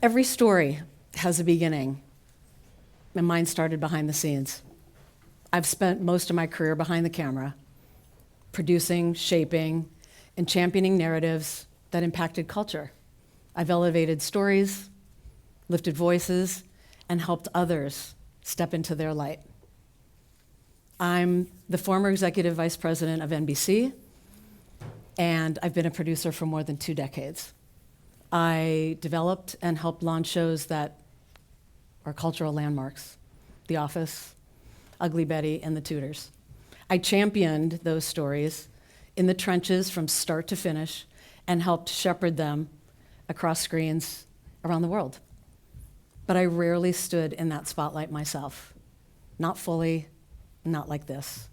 Every story has a beginning, and mine started behind the scenes. I've spent most of my career behind the camera, producing, shaping, and championing narratives that impacted culture. I've elevated stories, lifted voices, and helped others step into their light. I'm the former executive vice president of NBC, and I've been a producer for more than 2 decades. I developed and helped launch shows that are cultural landmarks: The Office, Ugly Betty, and The Tudors. I championed those stories in the trenches from start to finish and helped shepherd them across screens around the world. But I rarely stood in that spotlight myself. Not fully, not like this.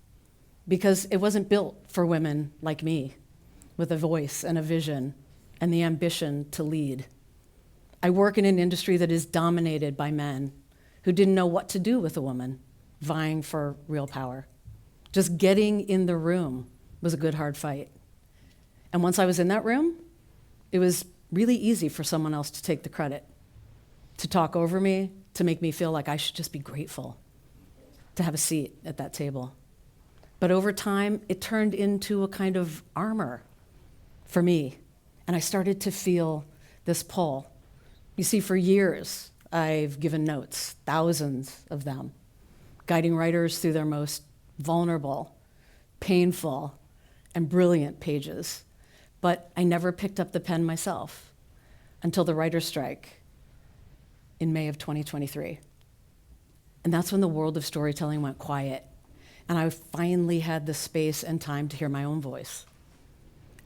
Because it wasn't built for women like me, with a voice and a vision and the ambition to lead. I work in an industry that is dominated by men who didn't know what to do with a woman vying for real power. Just getting in the room was a good, hard fight. And once I was in that room, it was really easy for someone else to take the credit, to talk over me, to make me feel like I should just be grateful to have a seat at that table. But over time, it turned into a kind of armor for me, and I started to feel this pull. You see, for years, I've given notes, thousands of them, guiding writers through their most vulnerable, painful, and brilliant pages. But I never picked up the pen myself until the writer's strike in May of 2023. And that's when the world of storytelling went quiet, and I finally had the space and time to hear my own voice.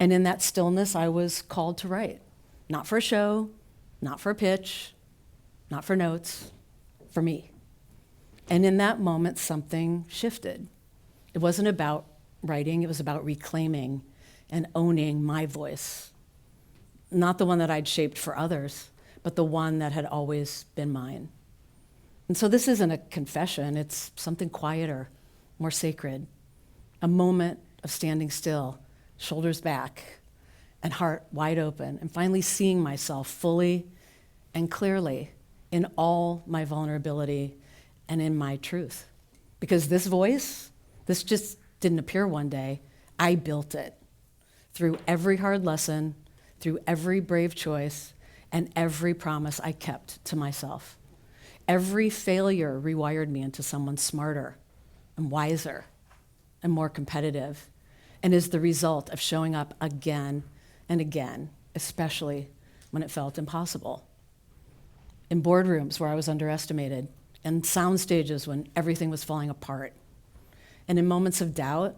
And in that stillness, I was called to write, not for a show, not for a pitch, not for notes, for me. And in that moment, something shifted. It wasn't about writing, it was about reclaiming and owning my voice. Not the one that I'd shaped for others, but the one that had always been mine. And so this isn't a confession, it's something quieter, more sacred. A moment of standing still, shoulders back, and heart wide open, and finally seeing myself fully and clearly in all my vulnerability and in my truth. Because this voice, this just didn't appear one day. I built it through every hard lesson, through every brave choice, and every promise I kept to myself. Every failure rewired me into someone smarter and wiser and more competitive, and is the result of showing up again and again, especially when it felt impossible. In boardrooms where I was underestimated, and sound stages when everything was falling apart, and in moments of doubt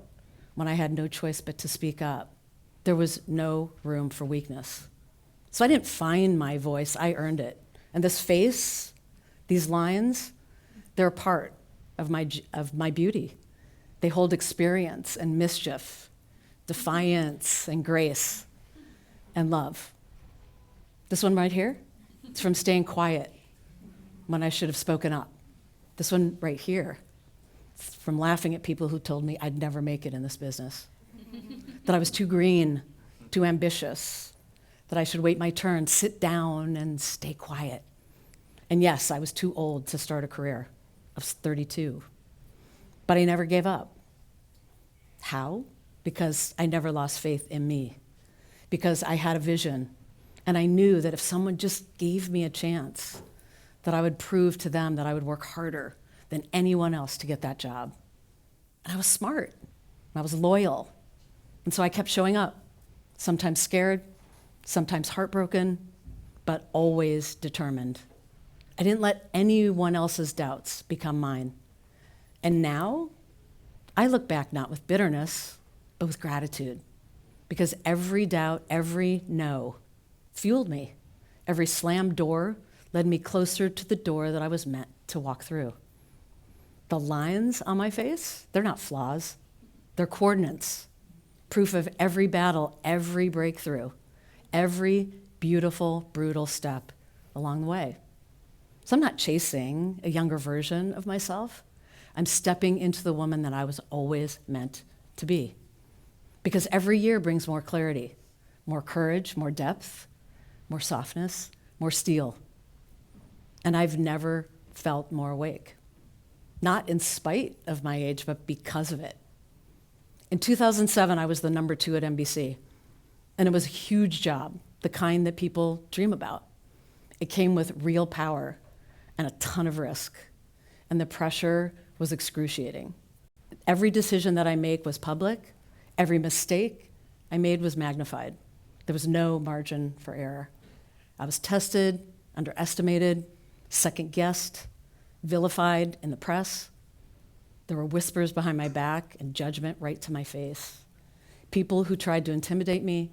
when I had no choice but to speak up. There was no room for weakness. So I didn't find my voice, I earned it. And this face, these lines, they're a part of my beauty. They hold experience and mischief, defiance and grace and love. This one right here, it's from staying quiet when I should have spoken up. This one right here, it's from laughing at people who told me I'd never make it in this business, that I was too green, too ambitious, that I should wait my turn, sit down and stay quiet. And yes, I was too old to start a career. I was 32. But I never gave up. How? Because I never lost faith in me. Because I had a vision, and I knew that if someone just gave me a chance, that I would prove to them that I would work harder than anyone else to get that job. And I was smart. I was loyal. And so I kept showing up, sometimes scared, sometimes heartbroken, but always determined. I didn't let anyone else's doubts become mine. And now, I look back not with bitterness, but with gratitude. Because every doubt, every no fueled me. Every slammed door led me closer to the door that I was meant to walk through. The lines on my face, they're not flaws, they're coordinates. Proof of every battle, every breakthrough, every beautiful, brutal step along the way. So I'm not chasing a younger version of myself. I'm stepping into the woman that I was always meant to be. Because every year brings more clarity, more courage, more depth, more softness, more steel. And I've never felt more awake. Not in spite of my age, but because of it. In 2007, I was the number 2 at NBC. And it was a huge job, the kind that people dream about. It came with real power and a ton of risk. And the pressure was excruciating. Every decision that I make was public. Every mistake I made was magnified. There was no margin for error. I was tested, underestimated, second-guessed, vilified in the press. There were whispers behind my back and judgment right to my face. People who tried to intimidate me,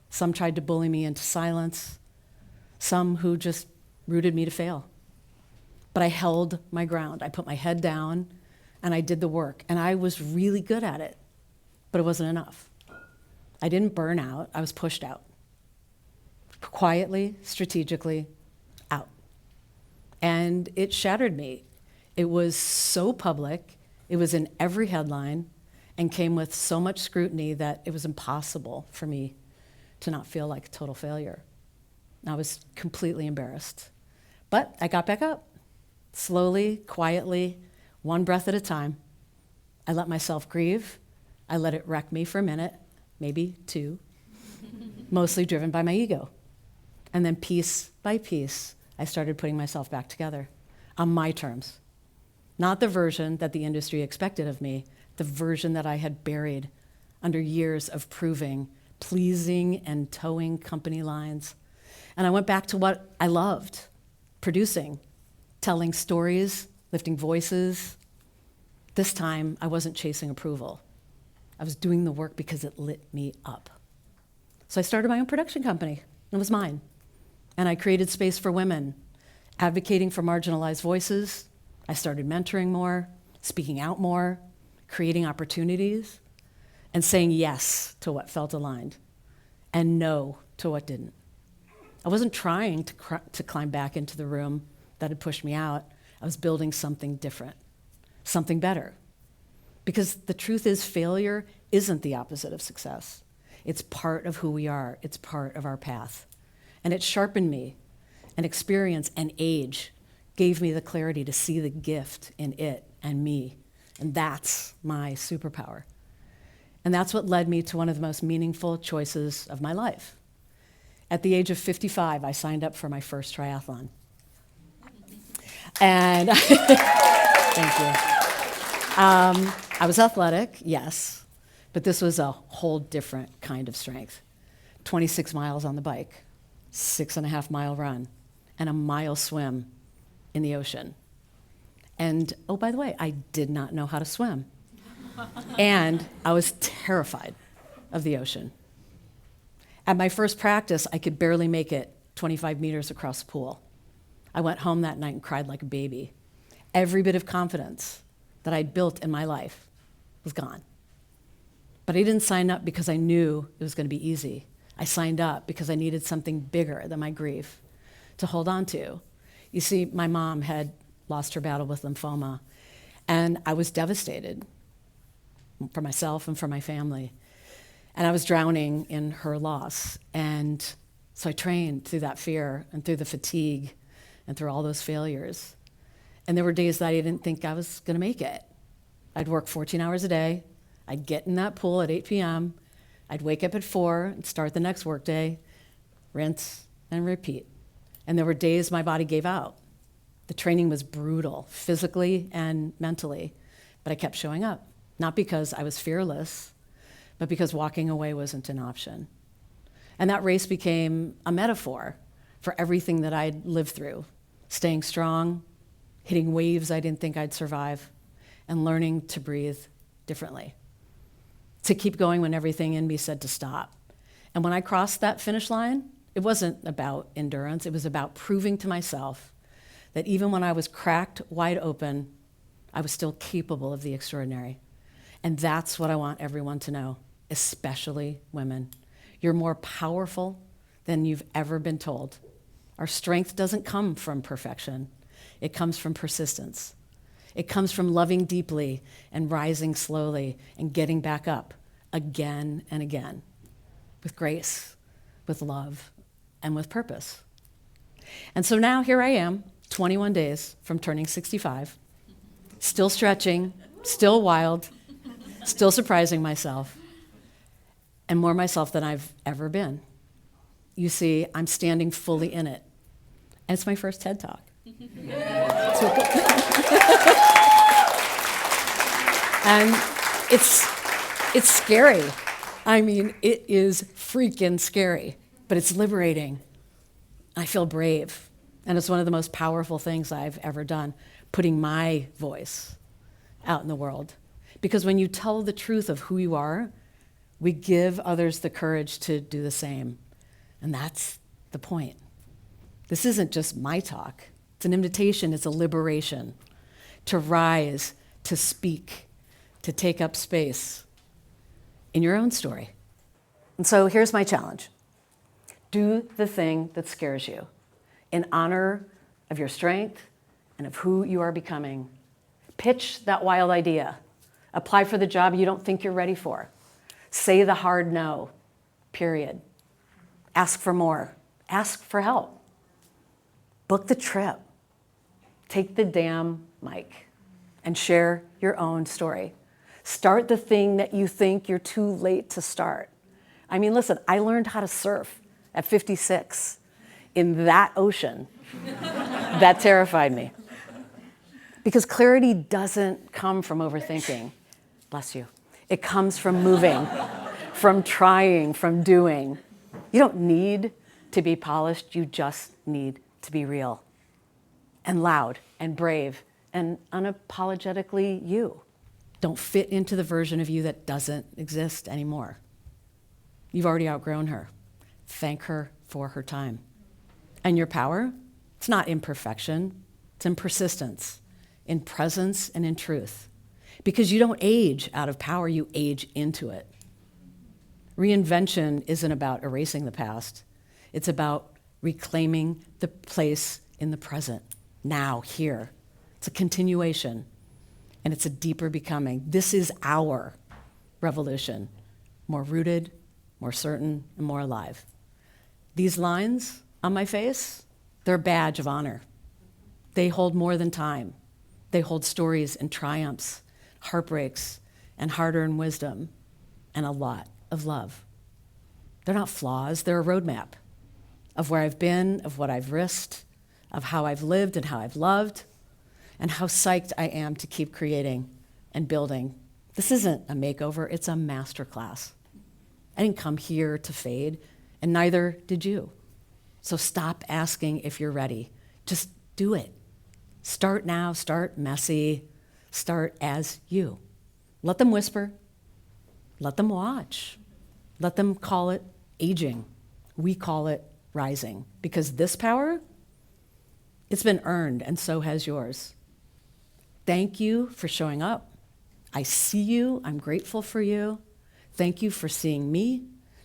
some tried to bully me into silence, some who just rooted me to fail. But I held my ground. I put my head down and I did the work, and I was really good at it, but it wasn't enough. I didn't burn out, I was pushed out. Quietly, strategically, out. And it shattered me. It was so public, it was in every headline, and came with so much scrutiny that it was impossible for me to not feel like a total failure. I was completely embarrassed. But I got back up, slowly, quietly, one breath at a time. I let myself grieve. I let it wreck me for a minute, maybe 2, mostly driven by my ego. And then piece by piece, I started putting myself back together on my terms. Not the version that the industry expected of me, the version that I had buried under years of proving, pleasing, and towing company lines. And I went back to what I loved, producing, telling stories, lifting voices. This time, I wasn't chasing approval. I was doing the work because it lit me up. So I started my own production company. It was mine. And I created space for women, advocating for marginalized voices. I started mentoring more, speaking out more, creating opportunities, and saying yes to what felt aligned, and no to what didn't. I wasn't trying to climb back into the room that had pushed me out. I was building something different, something better. Because the truth is, failure isn't the opposite of success. It's part of who we are. It's part of our path. And it sharpened me, and experience and age gave me the clarity to see the gift in it and me. And that's my superpower. And that's what led me to one of the most meaningful choices of my life. At the age of 55, I signed up for my first triathlon. And thank you. I was athletic, yes, but this was a whole different kind of strength. 26 miles on the bike, 6.5-mile run, and a mile swim in the ocean. And, oh, by the way, I did not know how to swim. And I was terrified of the ocean. At my first practice, I could barely make it 25 meters across the pool. I went home that night and cried like a baby. Every bit of confidence that I'd built in my life was gone. But I didn't sign up because I knew it was going to be easy. I signed up because I needed something bigger than my grief to hold on to. You see, my mom had lost her battle with lymphoma, and I was devastated for myself and for my family. And I was drowning in her loss. And so I trained through that fear and through the fatigue and through all those failures. And there were days that I didn't think I was going to make it. I'd work 14 hours a day. I'd get in that pool at 8 p.m. I'd wake up at 4 and start the next workday, rinse and repeat. And there were days my body gave out. The training was brutal, physically and mentally, but I kept showing up. Not because I was fearless, but because walking away wasn't an option. And that race became a metaphor for everything that I'd lived through, staying strong, hitting waves I didn't think I'd survive, and learning to breathe differently, to keep going when everything in me said to stop. And when I crossed that finish line, it wasn't about endurance, it was about proving to myself that even when I was cracked wide open, I was still capable of the extraordinary. And that's what I want everyone to know, especially women. You're more powerful than you've ever been told. Our strength doesn't come from perfection. It comes from persistence. It comes from loving deeply and rising slowly and getting back up again and again with grace, with love, and with purpose. And so now here I am, 21 days from turning 65, still stretching, still wild, still surprising myself, and more myself than I've ever been. You see, I'm standing fully in it. And it's my first TED Talk. And it's scary. I mean, it is freaking scary, but it's liberating. I feel brave. And it's one of the most powerful things I've ever done, putting my voice out in the world. Because when you tell the truth of who you are, we give others the courage to do the same. And that's the point. This isn't just my talk. It's an invitation, it's a liberation to rise, to speak, to take up space in your own story. And so here's my challenge. Do the thing that scares you in honor of your strength and of who you are becoming. Pitch that wild idea. Apply for the job you don't think you're ready for. Say the hard no, period. Ask for more. Ask for help. Book the trip. Take the damn mic and share your own story. Start the thing that you think you're too late to start. I mean, listen, I learned how to surf at 56 in that ocean. That terrified me. Because clarity doesn't come from overthinking. Bless you. It comes from moving, from trying, from doing. You don't need to be polished, you just need to be real and loud and brave and unapologetically you. Don't fit into the version of you that doesn't exist anymore. You've already outgrown her. Thank her for her time. And your power, it's not in perfection, it's in persistence, in presence and in truth. Because you don't age out of power, you age into it. Reinvention isn't about erasing the past. It's about reclaiming the place in the present, now, here. It's a continuation, and it's a deeper becoming. This is our revolution, more rooted, more certain, and more alive. These lines on my face, they're a badge of honor. They hold more than time. They hold stories and triumphs, heartbreaks, and hard-earned wisdom, and a lot of love. They're not flaws, they're a roadmap of where I've been, of what I've risked, of how I've lived and how I've loved, and how psyched I am to keep creating and building. This isn't a makeover, it's a masterclass. I didn't come here to fade, and neither did you. So stop asking if you're ready. Just do it. Start now, start messy, start as you. Let them whisper, let them watch, let them call it aging. We call it rising, because this power, it's been earned, and so has yours. Thank you for showing up. I see you, I'm grateful for you. Thank you for seeing me.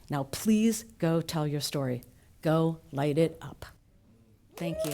Now please go tell your story. Go light it up. Thank you.